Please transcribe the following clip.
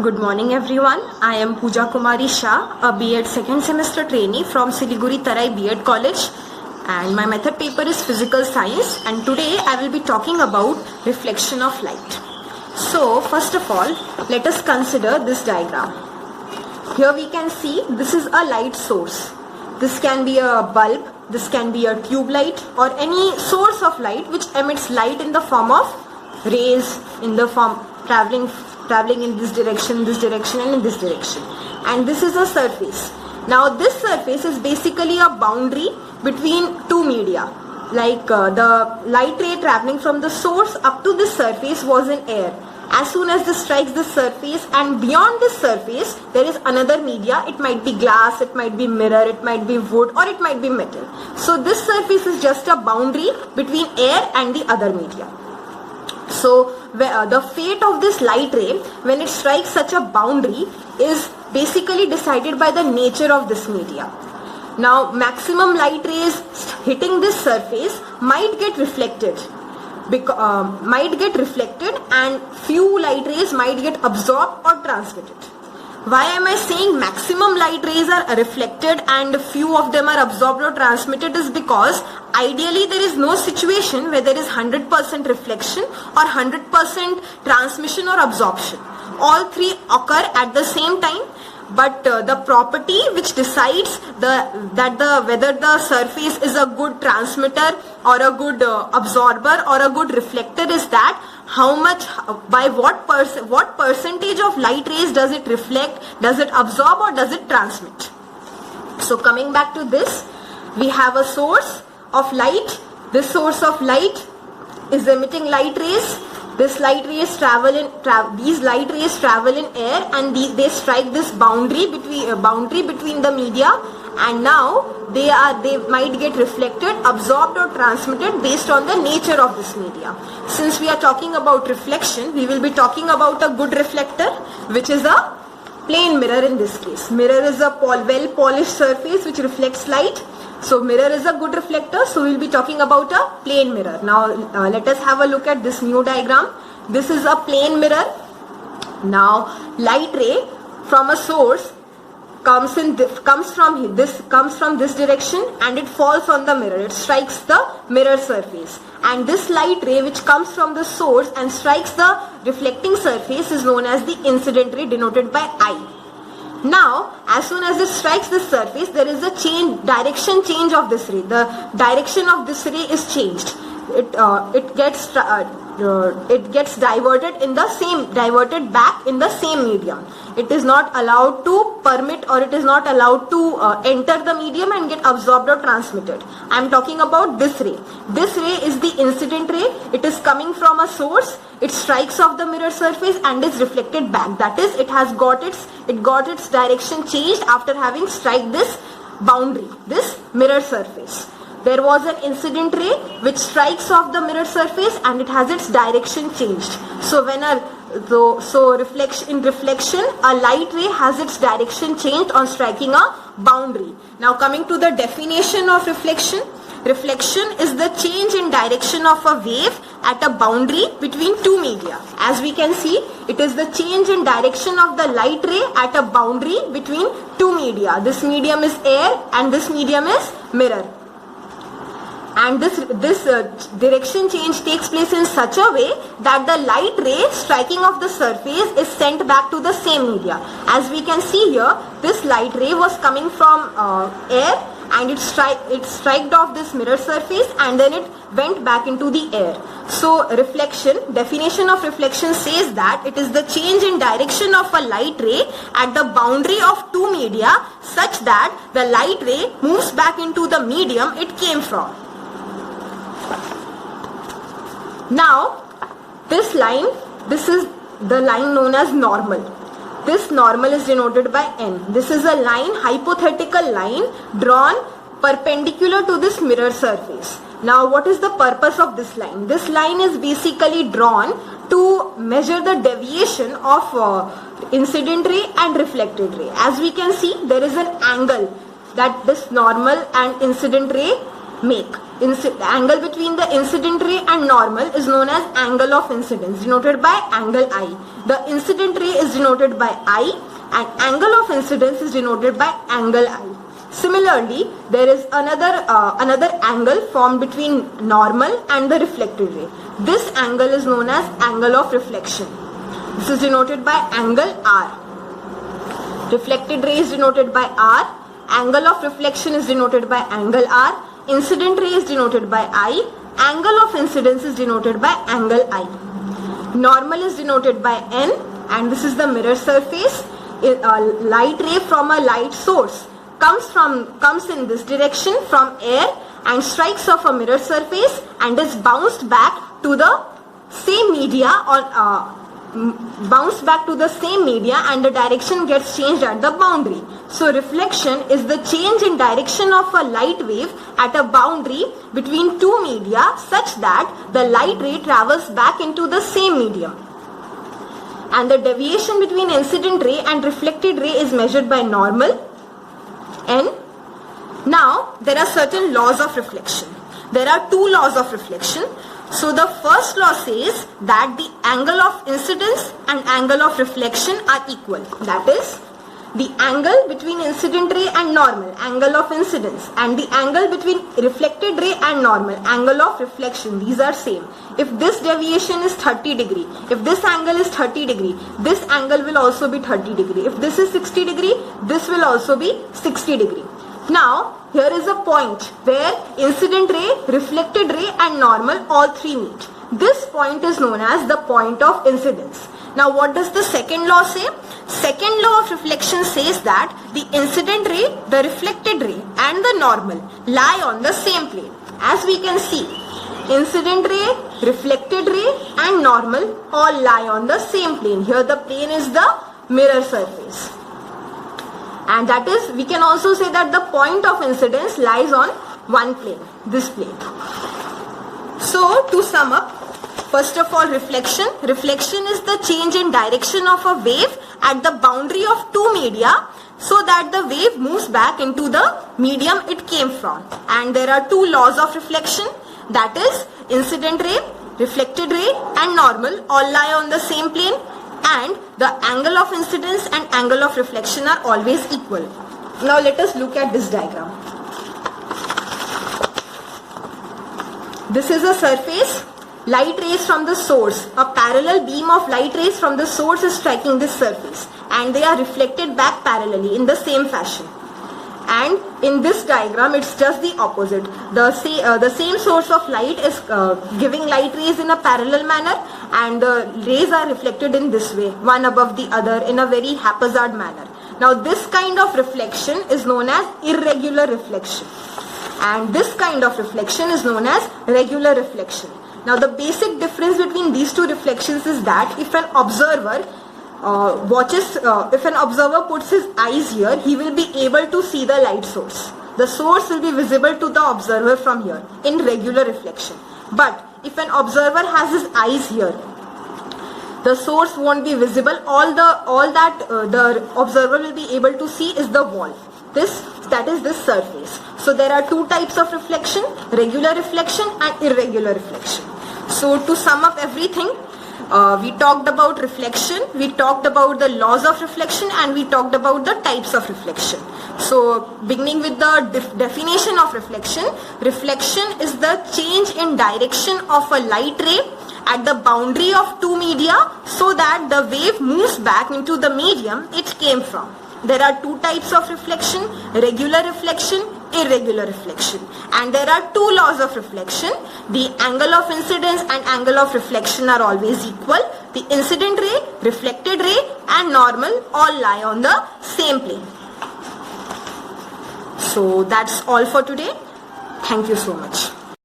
Good morning everyone. I am Pooja Kumari Shah, a B.Ed second semester trainee from Siliguri Tarai B.Ed College, and my method paper is Physical Science, and today I will be talking about reflection of light. So first of all, let us consider this diagram. Here we can see this is a light source. This can be a bulb, this can be a tube light or any source of light which emits light in the form of rays, in the form traveling in this direction and in this direction, and this is a surface. Now this surface is basically a boundary between two media, like the light ray traveling from the source up to this surface was in air. As soon as this strikes this surface, and beyond this surface there is another media. It might be glass, it might be mirror, it might be wood, or it might be metal. So this surface is just a boundary between air and the other media. So the fate of this light ray when it strikes such a boundary is basically decided by the nature of this media. Now maximum light rays hitting this surface might get reflected, and few light rays might get absorbed or transmitted. Why am I saying maximum light rays are reflected and few of them are absorbed or transmitted is because ideally there is no situation where there is 100% reflection or 100% transmission or absorption. All three occur at the same time, but the property which decides whether the surface is a good transmitter or a good absorber or a good reflector is that how much, by what percentage of light rays does it reflect, does it absorb, or does it transmit. So coming back to this, we have a source of light. This source of light is emitting light rays. These light rays travel in air, and they strike this boundary between the media, and now they might get reflected, absorbed, or transmitted based on the nature of this media. Since we are talking about reflection, we will be talking about a good reflector, which is a plane mirror in this case. Mirror is a well polished surface which reflects light. So mirror is a good reflector, so we will be talking about a plane mirror. Now let us have a look at this new diagram. This is a plane mirror. Now light ray from a source comes from this direction and it falls on the mirror. It strikes the mirror surface, and this light ray which comes from the source and strikes the reflecting surface is known as the incident ray, denoted by I. Now, as soon as it strikes this surface, there is a direction change of this ray. The direction of this ray is changed. It gets diverted back in the same medium. It is not allowed to permit, or it is not allowed to enter the medium and get absorbed or transmitted. I am talking about this ray. This ray is the incident ray. It is coming from a source. It strikes off the mirror surface and is reflected back. That is, it got its direction changed after having struck this boundary, this mirror surface. There was an incident ray which strikes off the mirror surface and it has its direction changed. So in reflection, a light ray has its direction changed on striking a boundary. Now coming to the definition of reflection. Reflection is the change in direction of a wave at a boundary between two media. As we can see, it is the change in direction of the light ray at a boundary between two media. This medium is air and this medium is mirror. And this direction change takes place in such a way that the light ray striking off the surface is sent back to the same media. As we can see here, this light ray was coming from air, and it struck off this mirror surface and then it went back into the air. So definition of reflection says that it is the change in direction of a light ray at the boundary of two media such that the light ray moves back into the medium it came from. Now this is the line known as normal. This normal is denoted by N. This is a hypothetical line drawn perpendicular to this mirror surface. Now what is the purpose of this line? This line is basically drawn to measure the deviation of incident ray and reflected ray. As we can see, there is an angle that this normal and incident ray make. angle between the incident ray and normal is known as angle of incidence, denoted by angle I. The incident ray is denoted by I and angle of incidence is denoted by angle I. Similarly, there is another angle formed between normal and the reflected ray. This angle is known as angle of reflection. This is denoted by angle R. Reflected ray is denoted by R. Angle of reflection is denoted by angle R. Incident ray is denoted by I. Angle of incidence is denoted by angle I. Normal is denoted by N, and this is the mirror surface. A light ray from a light source comes in this direction from air and strikes off a mirror surface and is bounced back to the same media and the direction gets changed at the boundary. So reflection is the change in direction of a light wave at a boundary between two media such that the light ray travels back into the same medium. And the deviation between incident ray and reflected ray is measured by normal, N. Now there are certain laws of reflection. There are two laws of reflection. So the first law says that the angle of incidence and angle of reflection are equal. That is, the angle between incident ray and normal, angle of incidence, and the angle between reflected ray and normal, angle of reflection, these are same. If this deviation is 30 degree, if this angle is 30 degree, this angle will also be 30 degree. If this is 60 degree, this will also be 60 degree. Now, here is a point where incident ray, reflected ray and normal all three meet. This point is known as the point of incidence. Now what does the second law say? Second law of reflection says that the incident ray, the reflected ray and the normal lie on the same plane. As we can see, incident ray, reflected ray and normal all lie on the same plane. Here the plane is the mirror surface. And that is, we can also say that the point of incidence lies on one plane, this plane. So to sum up, first of all, reflection. Reflection is the change in direction of a wave at the boundary of two media so that the wave moves back into the medium it came from. And there are two laws of reflection, that is incident ray, reflected ray and normal all lie on the same plane, and the angle of incidence and angle of reflection are always equal. Now let us look at this diagram. This is a surface, light rays from the source, a parallel beam of light rays from the source is striking this surface and they are reflected back parallelly in the same fashion. And in this diagram it's just the opposite. The same source of light is giving light rays in a parallel manner and the rays are reflected in this way, one above the other in a very haphazard manner. Now this kind of reflection is known as irregular reflection and this kind of reflection is known as regular reflection. Now the basic difference between these two reflections is that if an observer if an observer puts his eyes here, he will be able to see the light source. The source will be visible to the observer from here in regular reflection. But if an observer has his eyes here, the source won't be visible. All that the observer will be able to see is the wall. That is this surface. So there are two types of reflection, regular reflection and irregular reflection. So to sum up everything, we talked about reflection, we talked about the laws of reflection and we talked about the types of reflection. So beginning with the definition of reflection, reflection is the change in direction of a light ray at the boundary of two media so that the wave moves back into the medium it came from. There are two types of reflection, regular reflection, irregular reflection, and there are two laws of reflection. The angle of incidence and angle of reflection are always equal. The incident ray, reflected ray and normal all lie on the same plane. So that's all for today. Thank you so much.